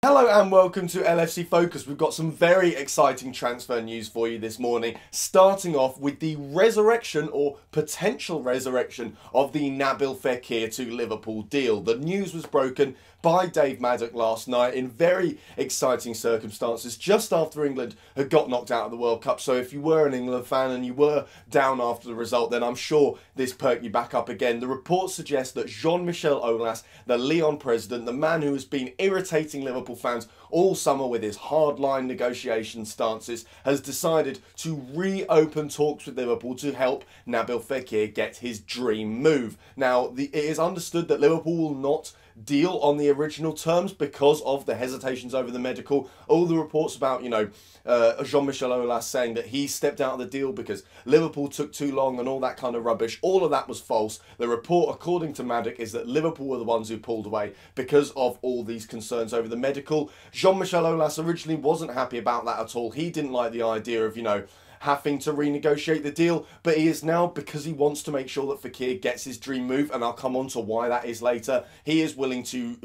Hello and welcome to LFC Focus. We've got some very exciting transfer news for you this morning, starting off with the resurrection or potential resurrection of the Nabil Fekir to Liverpool deal. The news was broken by Dave Maddock last night in very exciting circumstances just after England had got knocked out of the World Cup. So if you were an England fan and you were down after the result, then I'm sure this perked you back up again. The reports suggest that Jean Michel Aulas, the Lyon president, the man who has been irritating Liverpool fans all summer with his hardline negotiation stances, has decided to reopen talks with Liverpool to help Nabil Fekir get his dream move. Now, it is understood that Liverpool will not deal on the original terms because of the hesitations over the medical. All the reports about, Jean Michel Aulas saying that he stepped out of the deal because Liverpool took too long and all that kind of rubbish, all of that was false. The report, according to Maddock, is that Liverpool were the ones who pulled away because of all these concerns over the medical. Jean Michel Aulas originally wasn't happy about that at all. He didn't like the idea of, having to renegotiate the deal, but he is now, because he wants to make sure that Fekir gets his dream move, and I'll come on to why that is later. He is willing to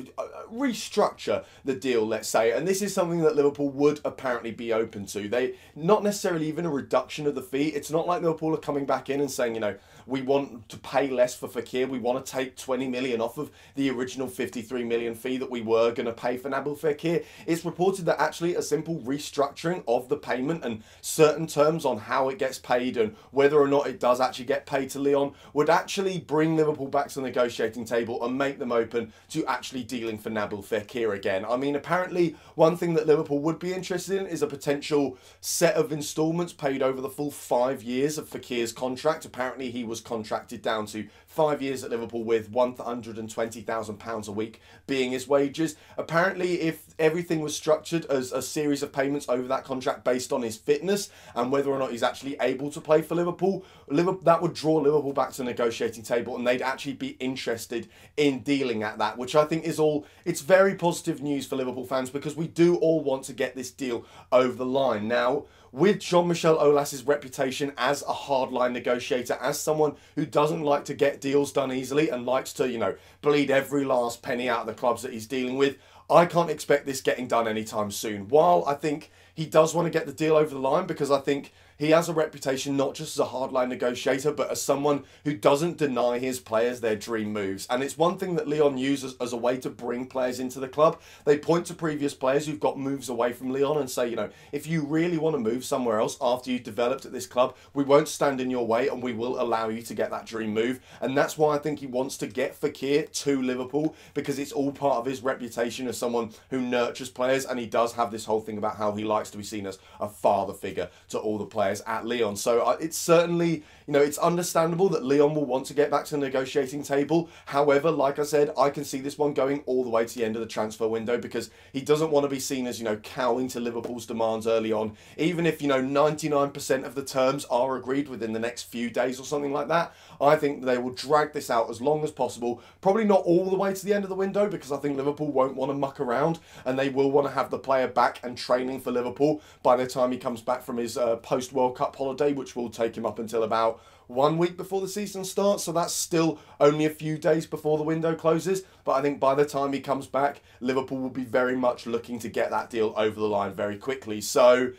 restructure the deal, let's say, and this is something that Liverpool would apparently be open to. They, not necessarily even a reduction of the fee. It's not like Liverpool are coming back in and saying, we want to pay less for Fekir. We want to take 20 million off of the original 53 million fee that we were going to pay for Nabil Fekir. It's reported that actually a simple restructuring of the payment and certain terms on how it gets paid and whether or not it does actually get paid to Lyon would actually bring Liverpool back to the negotiating table and make them open to actually dealing for Nabil Fekir again. I mean, apparently one thing that Liverpool would be interested in is a potential set of instalments paid over the full 5 years of Fekir's contract. Apparently he was contracted down to 5 years at Liverpool with £120,000 a week being his wages. Apparently, if everything was structured as a series of payments over that contract based on his fitness and whether or not he's actually able to play for Liverpool, that would draw Liverpool back to the negotiating table and they'd actually be interested in dealing at that, which I think is it's very positive news for Liverpool fans because we do all want to get this deal over the line. Now, with Jean Michel Aulas' reputation as a hardline negotiator, as someone who doesn't like to get deals done easily and likes to, bleed every last penny out of the clubs that he's dealing with, I can't expect this getting done anytime soon. While I think he does want to get the deal over the line because I think he has a reputation not just as a hardline negotiator, but as someone who doesn't deny his players their dream moves. And it's one thing that Lyon uses as a way to bring players into the club. They point to previous players who've got moves away from Lyon and say, if you really want to move somewhere else after you've developed at this club, we won't stand in your way and we will allow you to get that dream move. And that's why I think he wants to get Fekir to Liverpool, because it's all part of his reputation as someone who nurtures players, and he does have this whole thing about how he likes to be seen as a father figure to all the players at Lyon. So it's certainly, it's understandable that Lyon will want to get back to the negotiating table. However, like I said, I can see this one going all the way to the end of the transfer window because he doesn't want to be seen as, cowing to Liverpool's demands early on. Even if, 99% of the terms are agreed within the next few days or something like that, I think they will drag this out as long as possible. Probably not all the way to the end of the window because I think Liverpool won't want to muck around and they will want to have the player back and training for Liverpool by the time he comes back from his post-World Cup holiday, which will take him up until about 1 week before the season starts. So that's still only a few days before the window closes. But I think by the time he comes back, Liverpool will be very much looking to get that deal over the line very quickly. So,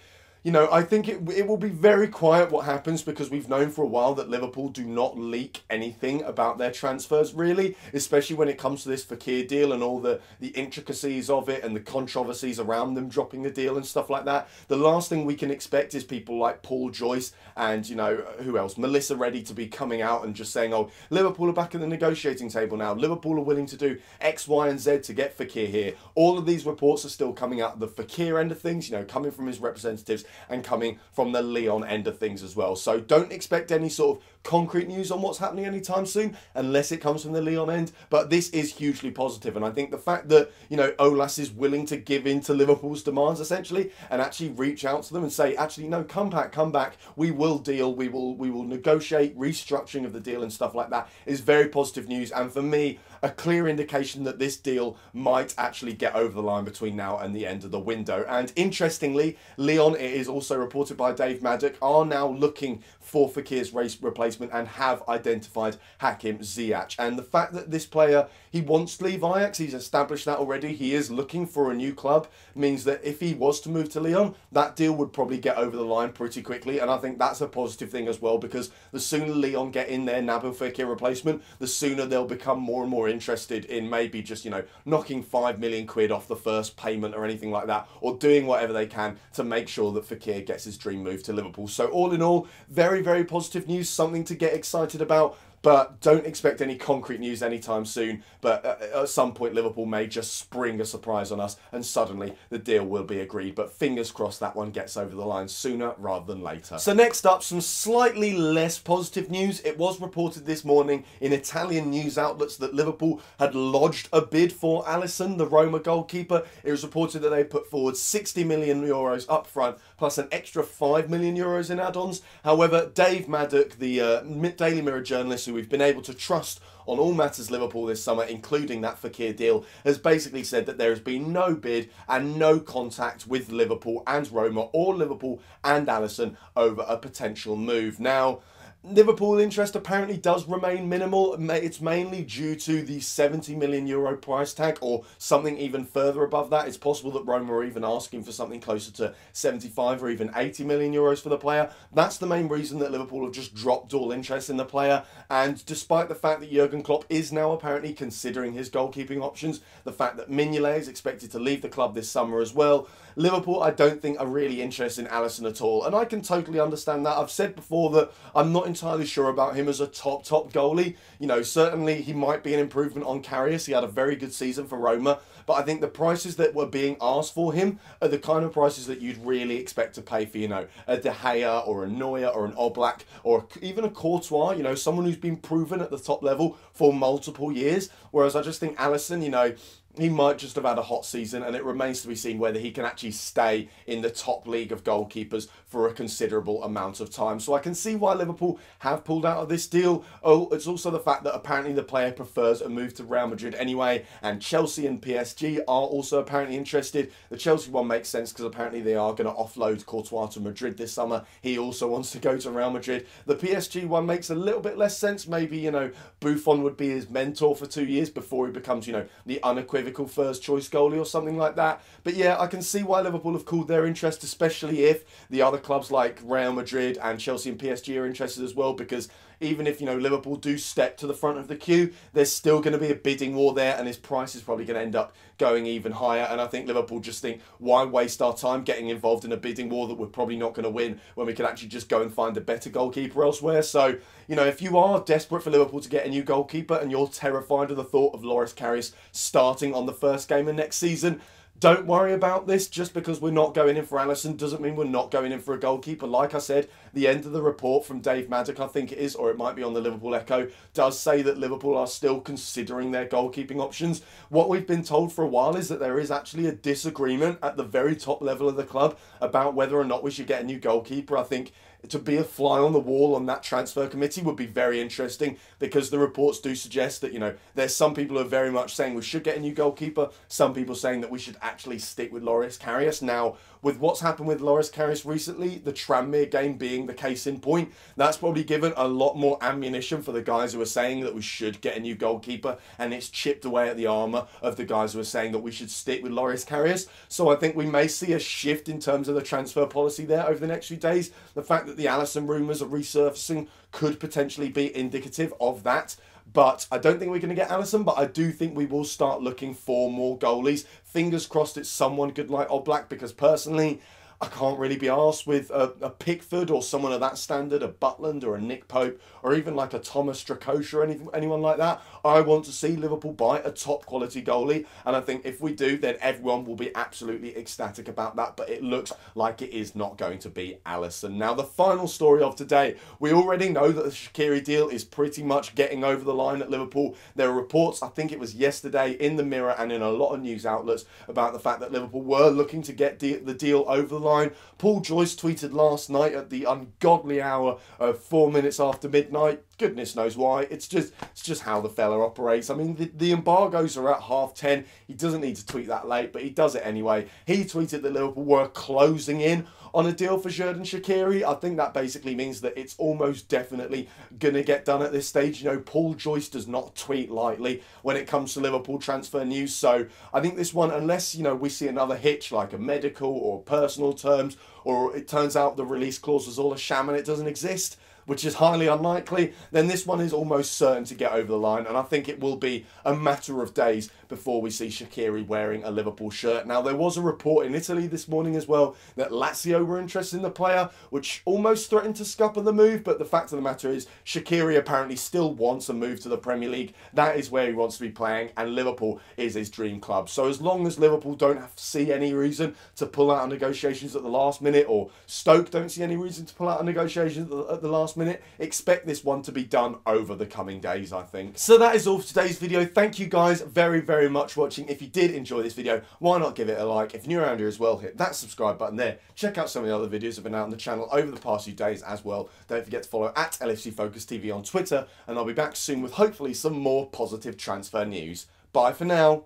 I think it will be very quiet what happens because we've known for a while that Liverpool do not leak anything about their transfers, really, especially when it comes to this Fekir deal and all the intricacies of it and the controversies around them dropping the deal and stuff like that. The last thing we can expect is people like Paul Joyce and, who else? Melissa Reddy to be coming out and just saying, oh, Liverpool are back at the negotiating table now. Liverpool are willing to do X, Y, and Z to get Fekir here. All of these reports are still coming out of the Fekir end of things, coming from his representatives and coming from the Lyon end of things as well. So don't expect any sort of concrete news on what's happening anytime soon unless it comes from the Lyon end. But this is hugely positive, and I think the fact that Aulas is willing to give in to Liverpool's demands essentially and actually reach out to them and say, actually no, come back, we will deal, we will negotiate restructuring of the deal and stuff like that is very positive news. And for me, a clear indication that this deal might actually get over the line between now and the end of the window. And interestingly, Lyon, it is also reported by Dave Maddock, are now looking for Fekir's race replacement and have identified Hakim Ziyech. And the fact that this player, he wants to leave Ajax, he's established that already, he is looking for a new club, means that if he was to move to Lyon, that deal would probably get over the line pretty quickly. And I think that's a positive thing as well, because the sooner Lyon get in their Nabil Fekir replacement, the sooner they'll become more and more interested in maybe just, you know, knocking 5 million quid off the first payment or anything like that, or doing whatever they can to make sure that Fekir gets his dream move to Liverpool. So all in all, very, very positive news, something to get excited about. But don't expect any concrete news anytime soon. But at some point, Liverpool may just spring a surprise on us and suddenly the deal will be agreed. But fingers crossed that one gets over the line sooner rather than later. So next up, some slightly less positive news. It was reported this morning in Italian news outlets that Liverpool had lodged a bid for Alisson, the Roma goalkeeper. It was reported that they put forward 60 million euros up front, plus an extra 5 million euros in add-ons. However, Dave Maddock, the Daily Mirror journalist who we've been able to trust on all matters Liverpool this summer, including that Fekir deal, has basically said that there has been no bid and no contact with Liverpool and Roma, or Liverpool and Alisson, over a potential move. Now, Liverpool interest apparently does remain minimal. It's mainly due to the 70 million euro price tag, or something even further above that. It's possible that Roma are even asking for something closer to 75 or even 80 million euros for the player. That's the main reason that Liverpool have just dropped all interest in the player. And despite the fact that Jurgen Klopp is now apparently considering his goalkeeping options, the fact that Mignolet is expected to leave the club this summer as well, Liverpool, I don't think, are really interested in Alisson at all. And I can totally understand that. I've said before that I'm not entirely sure about him as a top goalie. You know, certainly he might be an improvement on Karius. He had a very good season for Roma. But I think the prices that were being asked for him are the kind of prices that you'd really expect to pay for, you know, a De Gea or a Neuer or an Oblak or even a Courtois, you know, someone who's been proven at the top level for multiple years. Whereas I just think Alisson, you know, he might just have had a hot season, and it remains to be seen whether he can actually stay in the top league of goalkeepers for a considerable amount of time. So I can see why Liverpool have pulled out of this deal. Oh, it's also the fact that apparently the player prefers a move to Real Madrid anyway, and Chelsea and PSG are also apparently interested. The Chelsea one makes sense because apparently they are going to offload Courtois to Madrid this summer. He also wants to go to Real Madrid. The PSG one makes a little bit less sense. Maybe, you know, Buffon would be his mentor for 2 years before he becomes, you know, the unequivocal first choice goalie or something like that. But yeah, I can see why Liverpool have cooled their interest, especially if the other clubs like Real Madrid and Chelsea and PSG are interested as well, because even if, you know, Liverpool do step to the front of the queue, there's still going to be a bidding war there, and his price is probably going to end up going even higher. And I think Liverpool just think, why waste our time getting involved in a bidding war that we're probably not going to win when we can actually just go and find a better goalkeeper elsewhere? So, you know, if you are desperate for Liverpool to get a new goalkeeper and you're terrified of the thought of Loris Karius starting on the first game of next season, don't worry about this. Just because we're not going in for Alisson doesn't mean we're not going in for a goalkeeper. Like I said, the end of the report from Dave Maddock, I think it is, or it might be on the Liverpool Echo, does say that Liverpool are still considering their goalkeeping options. What we've been told for a while is that there is actually a disagreement at the very top level of the club about whether or not we should get a new goalkeeper. I think to be a fly on the wall on that transfer committee would be very interesting, because the reports do suggest that, you know, there's some people who are very much saying we should get a new goalkeeper, some people saying that we should actually stick with Loris Karius. Now, with what's happened with Loris Karius recently, the Tranmere game being the case in point, that's probably given a lot more ammunition for the guys who are saying that we should get a new goalkeeper, and it's chipped away at the armour of the guys who are saying that we should stick with Loris Karius. So I think we may see a shift in terms of the transfer policy there over the next few days. The fact that the Alisson rumours are resurfacing could potentially be indicative of that. But I don't think we're going to get Alisson, but I do think we will start looking for more goalies. Fingers crossed it's someone good like Oblak, because personally, I can't really be arsed with a Pickford or someone of that standard, a Butland or a Nick Pope, or even like a Thomas Strakosha or anyone like that. I want to see Liverpool buy a top quality goalie, and I think if we do, then everyone will be absolutely ecstatic about that, but it looks like it is not going to be Alisson. Now, the final story of today, we already know that the Shaqiri deal is pretty much getting over the line at Liverpool. There are reports, I think it was yesterday, in the Mirror and in a lot of news outlets about the fact that Liverpool were looking to get the deal over the line. Paul Joyce tweeted last night at the ungodly hour of 4 minutes after midnight, Goodness knows why. It's just how the fella operates. I mean, the embargoes are at 10:30. He doesn't need to tweet that late, but he does it anyway. He tweeted that Liverpool were closing in on a deal for Xherdan Shaqiri. I think that basically means that it's almost definitely going to get done at this stage. You know, Paul Joyce does not tweet lightly when it comes to Liverpool transfer news. So I think this one, unless, you know, we see another hitch like a medical or personal terms, or it turns out the release clause was all a sham and it doesn't exist, which is highly unlikely, then this one is almost certain to get over the line, and I think it will be a matter of days before we see Shaqiri wearing a Liverpool shirt. Now, there was a report in Italy this morning as well that Lazio were interested in the player, which almost threatened to scupper the move, but the fact of the matter is Shaqiri apparently still wants a move to the Premier League. That is where he wants to be playing, and Liverpool is his dream club. So as long as Liverpool don't see any reason to pull out of negotiations at the last minute, or Stoke don't see any reason to pull out of negotiations at the last minute, expect this one to be done over the coming days, I think. So that is all for today's video. Thank you guys very much for watching. If you did enjoy this video, why not give it a like? If you're new around here as well, hit that subscribe button there. Check out some of the other videos that have been out on the channel over the past few days as well. Don't forget to follow at LFC Focus TV on Twitter, and I'll be back soon with hopefully some more positive transfer news. Bye for now.